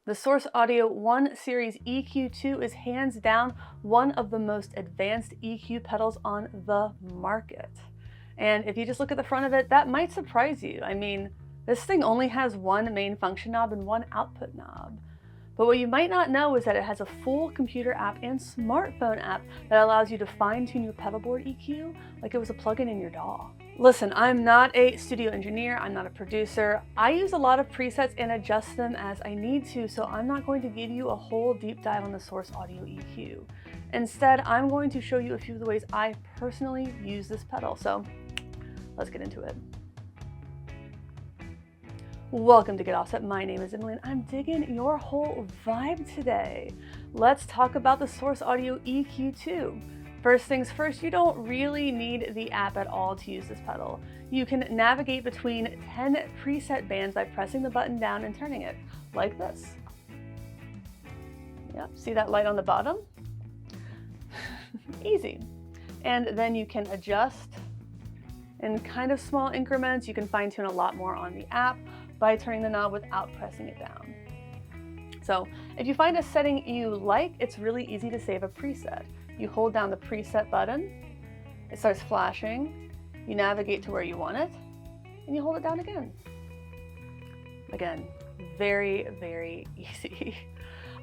The Source Audio 1 Series EQ2 is hands down one of the most advanced EQ pedals on the market. And if you just look at the front of it, that might surprise you. I mean, this thing only has one main function knob and one output knob. But what you might not know is that it has a full computer app and smartphone app that allows you to fine-tune your pedal board EQ like it was a plugin in your DAW. Listen, I'm not a studio engineer, I'm not a producer. I use a lot of presets and adjust them as I need to, so I'm not going to give you a whole deep dive on the Source Audio EQ. Instead, I'm going to show you a few of the ways I personally use this pedal, so let's get into it. Welcome to Get Offset. My name is Emily and I'm digging your whole vibe today. Let's talk about the Source Audio EQ2. First things first, you don't really need the app at all to use this pedal. You can navigate between 10 preset bands by pressing the button down and turning it, like this. Yep, see that light on the bottom? Easy. And then you can adjust in kind of small increments. You can fine tune a lot more on the app by turning the knob without pressing it down. So if you find a setting you like, it's really easy to save a preset. You hold down the preset button, it starts flashing, you navigate to where you want it, and you hold it down again. Again, very, very easy.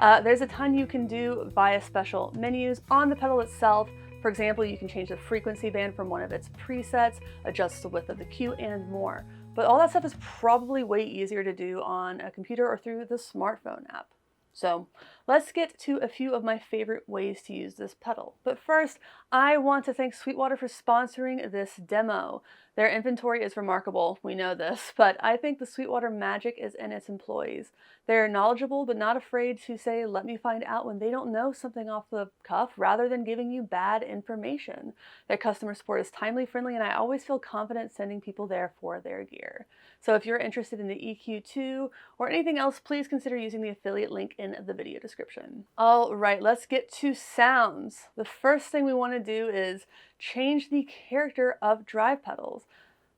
There's a ton you can do via special menus on the pedal itself. For example, you can change the frequency band from one of its presets, adjust the width of the cue, and more. But all that stuff is probably way easier to do on a computer or through the smartphone app. So let's get to a few of my favorite ways to use this pedal. But first, I want to thank Sweetwater for sponsoring this demo. Their inventory is remarkable, we know this, but I think the Sweetwater magic is in its employees. They're knowledgeable but not afraid to say, let me find out when they don't know something off the cuff rather than giving you bad information. Their customer support is timely, friendly, and I always feel confident sending people there for their gear. So if you're interested in the EQ2 or anything else, please consider using the affiliate link in the video description. All right, let's get to sounds. The first thing we want to do is change the character of drive pedals.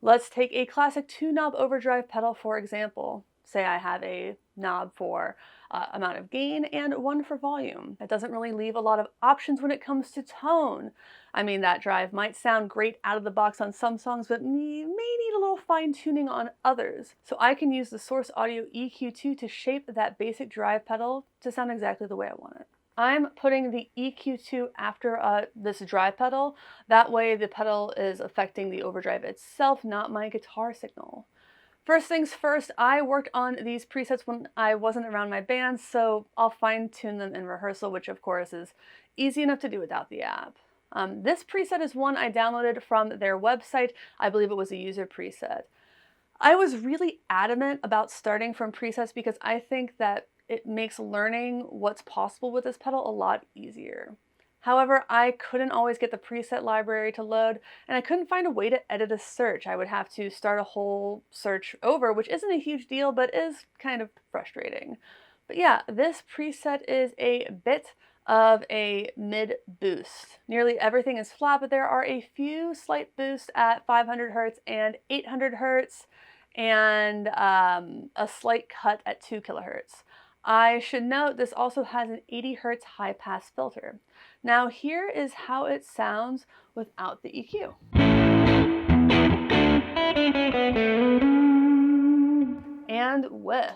Let's take a classic 2-knob overdrive pedal, for example. Say I have a knob for amount of gain and one for volume. That doesn't really leave a lot of options when it comes to tone. I mean, that drive might sound great out of the box on some songs, but may need a little fine tuning on others. So I can use the Source Audio EQ2 to shape that basic drive pedal to sound exactly the way I want it. I'm putting the EQ2 after this drive pedal. That way the pedal is affecting the overdrive itself, not my guitar signal. First things first, I worked on these presets when I wasn't around my band, so I'll fine tune them in rehearsal, which of course is easy enough to do without the app. This preset is one I downloaded from their website. I believe it was a user preset. I was really adamant about starting from presets because I think that it makes learning what's possible with this pedal a lot easier. However, I couldn't always get the preset library to load, and I couldn't find a way to edit a search. I would have to start a whole search over, which isn't a huge deal, but is kind of frustrating. But yeah, this preset is a bit of a mid boost. Nearly everything is flat, but there are a few slight boosts at 500 Hertz and 800 Hertz, and a slight cut at 2 kilohertz. I should note this also has an 80 Hertz high pass filter. Now here is how it sounds without the EQ. And with.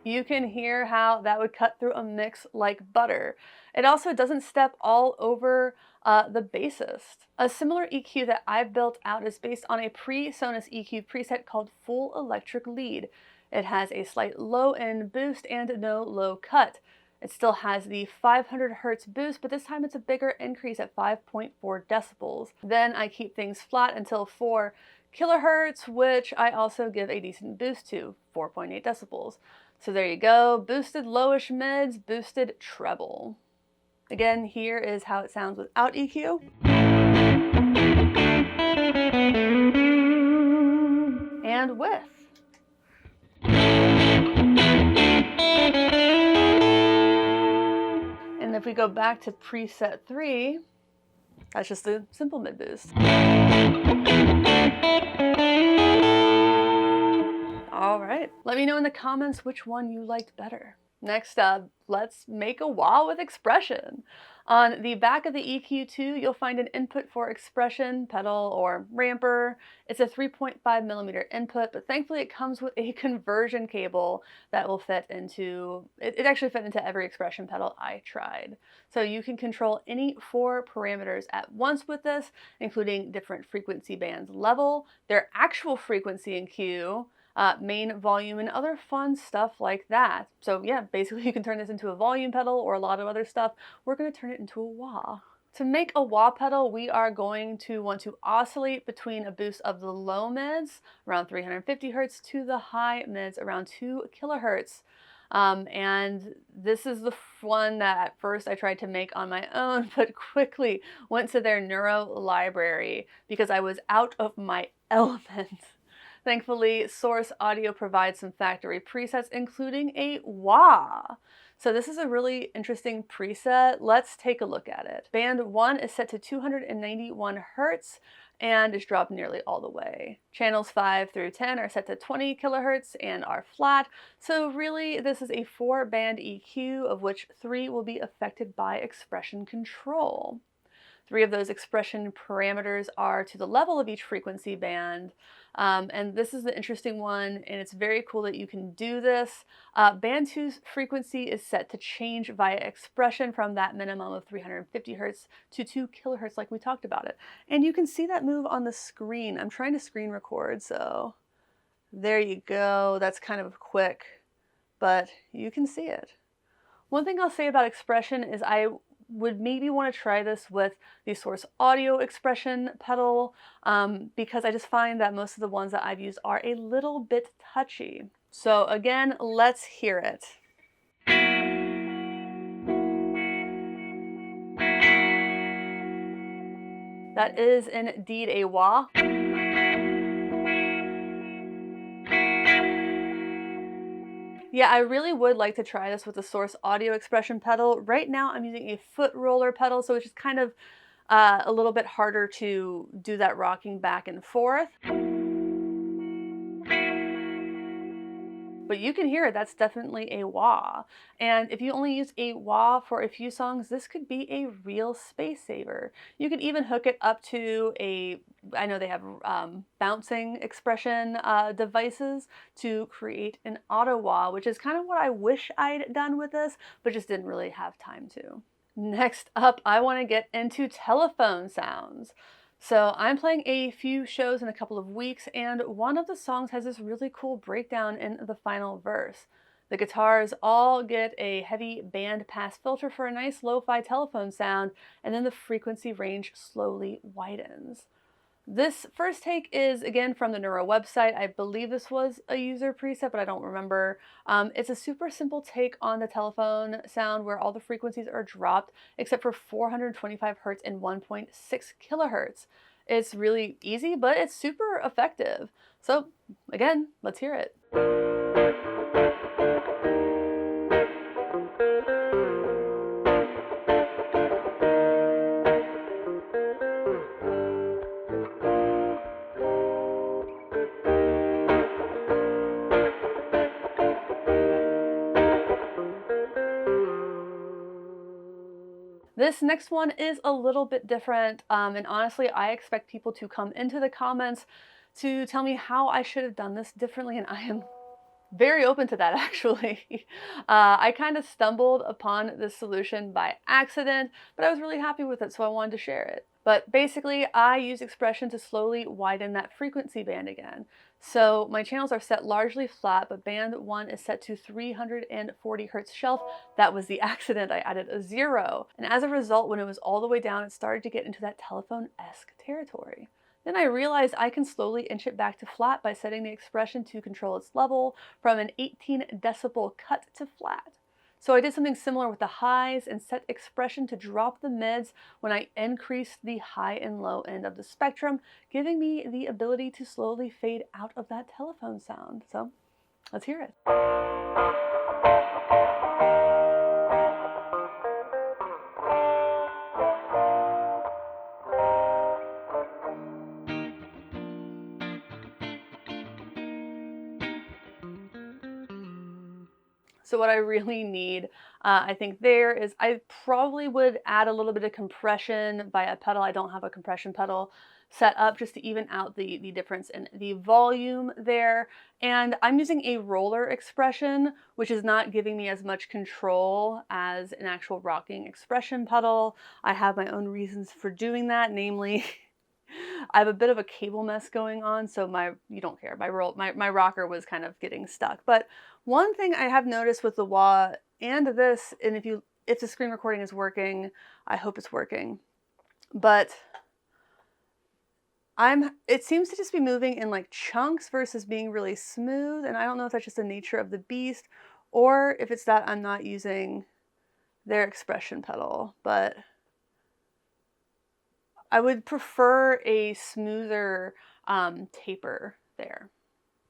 You can hear how that would cut through a mix like butter. It also doesn't step all over the bassist. A similar EQ that I've built out is based on a pre-Sonus EQ preset called Full Electric Lead. It has a slight low end boost and no low cut. It still has the 500 Hertz boost, but this time it's a bigger increase at 5.4 decibels. Then I keep things flat until 4 kilohertz, which I also give a decent boost to, 4.8 decibels. So there you go, boosted lowish mids, boosted treble. Again, here is how it sounds without EQ. And with. if we go back to preset 3, that's just a simple mid boost. All right, let me know in the comments which one you liked better. Next up, let's make a wah with expression. On the back of the EQ2, you'll find an input for expression pedal or ramper. It's a 3.5mm input, but thankfully it comes with a conversion cable that will fit into, it actually fit into every expression pedal I tried. So you can control any 4 parameters at once with this, including different frequency bands level, their actual frequency in Q, main volume, and other fun stuff like that. So yeah, basically you can turn this into a volume pedal or a lot of other stuff. We're going to turn it into a wah. To make a wah pedal, we are going to want to oscillate between a boost of the low mids, around 350 hertz, to the high mids, around 2 kilohertz. And this is the one that at first I tried to make on my own, but quickly went to their neuro library because I was out of my element. Thankfully, Source Audio provides some factory presets, including a wah. So this is a really interesting preset. Let's take a look at it. Band 1 is set to 291 hertz and is dropped nearly all the way. Channels 5 through 10 are set to 20 kilohertz and are flat. So really, this is a 4-band EQ, of which 3 will be affected by expression control. 3 of those expression parameters are to the level of each frequency band. And this is the interesting one, and it's very cool that you can do this. Band 2's frequency is set to change via expression from that minimum of 350 hertz to 2 kilohertz like we talked about it. And you can see that move on the screen. I'm trying to screen record, so there you go. That's kind of quick, but you can see it. One thing I'll say about expression is I would maybe want to try this with the Source Audio expression pedal because I just find that most of the ones that I've used are a little bit touchy. So again, let's hear it. That is indeed a wah. Yeah, I really would like to try this with the Source Audio expression pedal. Right now I'm using a foot roller pedal, so it's just kind of a little bit harder to do that rocking back and forth. But you can hear it, that's definitely a wah. And if you only use a wah for a few songs, this could be a real space saver. You could even hook it up to I know they have bouncing expression devices to create an auto wah, which is kind of what I wish I'd done with this, but just didn't really have time to. Next up, I want to get into telephone sounds. So I'm playing a few shows in a couple of weeks, and one of the songs has this really cool breakdown in the final verse. The guitars all get a heavy band pass filter for a nice lo-fi telephone sound, and then the frequency range slowly widens. This first take is, again, from the Neuro website. I believe this was a user preset, but I don't remember. It's a super simple take on the telephone sound where all the frequencies are dropped except for 425 hertz and 1.6 kilohertz. It's really easy, but it's super effective. So again, let's hear it. This next one is a little bit different, and honestly, I expect people to come into the comments to tell me how I should have done this differently, and I am very open to that, actually. I kind of stumbled upon this solution by accident, but I was really happy with it, so I wanted to share it. But basically, I use expression to slowly widen that frequency band again. So my channels are set largely flat, but band 1 is set to 340 hertz shelf. That was the accident. I added a 0. And as a result, when it was all the way down, it started to get into that telephone-esque territory. Then I realized I can slowly inch it back to flat by setting the expression to control its level from an 18 decibel cut to flat. So I did something similar with the highs and set expression to drop the mids when I increased the high and low end of the spectrum, giving me the ability to slowly fade out of that telephone sound. So let's hear it. So what I really need, I think there is, I probably would add a little bit of compression via a pedal. I don't have a compression pedal set up just to even out the difference in the volume there. And I'm using a roller expression, which is not giving me as much control as an actual rocking expression pedal. I have my own reasons for doing that, namely, I have a bit of a cable mess going on, so you don't care, my rocker was kind of getting stuck. But one thing I have noticed with the wah and this, and if the screen recording is working, I hope it's working, but it seems to just be moving in like chunks versus being really smooth, and I don't know if that's just the nature of the beast or if it's that I'm not using their expression pedal, but I would prefer a smoother taper there.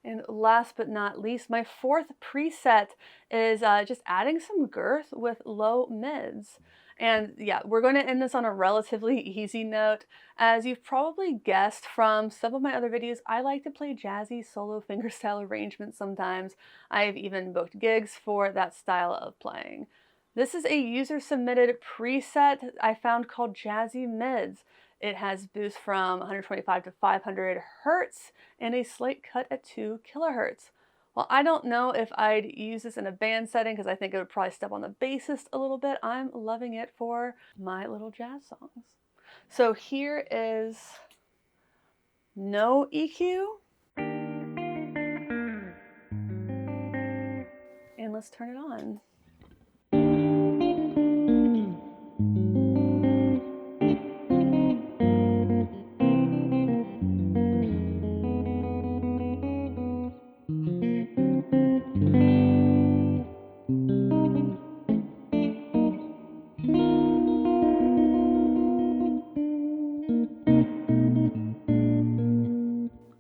And last but not least, my fourth preset is just adding some girth with low mids. And yeah, we're going to end this on a relatively easy note. As you've probably guessed from some of my other videos, I like to play jazzy solo fingerstyle arrangements sometimes. I've even booked gigs for that style of playing. This is a user-submitted preset I found called Jazzy Mids. It has boost from 125 to 500 hertz and a slight cut at 2 kilohertz. Well, I don't know if I'd use this in a band setting because I think it would probably step on the bassist a little bit. I'm loving it for my little jazz songs. So here is no EQ. And let's turn it on.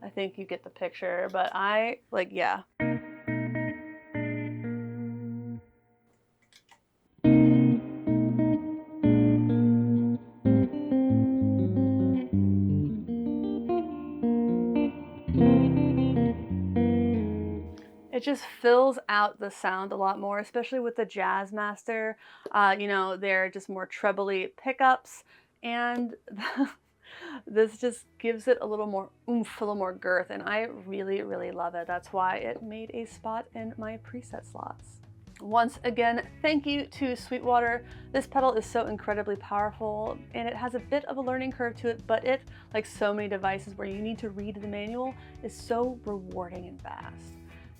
I think you get the picture, but yeah. It just fills out the sound a lot more, especially with the Jazzmaster. You know, they're just more trebly pickups, and this just gives it a little more oomph, a little more girth, and I really, really love it. That's why it made a spot in my preset slots. Once again, thank you to Sweetwater. This pedal is so incredibly powerful, and it has a bit of a learning curve to it, but it, like so many devices where you need to read the manual, is so rewarding and fast.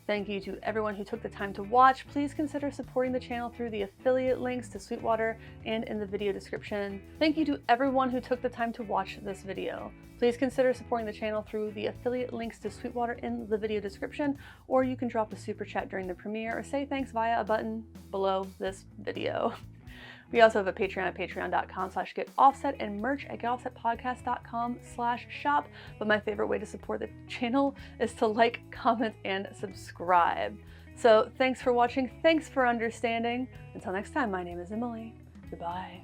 Thank you to everyone who took the time to watch. Please consider supporting the channel through the affiliate links to Sweetwater and in the video description. Thank you to everyone who took the time to watch this video. Please consider supporting the channel through the affiliate links to Sweetwater in the video description, or you can drop a super chat during the premiere or say thanks via a button below this video. We also have a Patreon at patreon.com/getoffset and merch at getoffsetpodcast.com/shop. But my favorite way to support the channel is to like, comment, and subscribe. So thanks for watching. Thanks for understanding. Until next time, my name is Emily. Goodbye.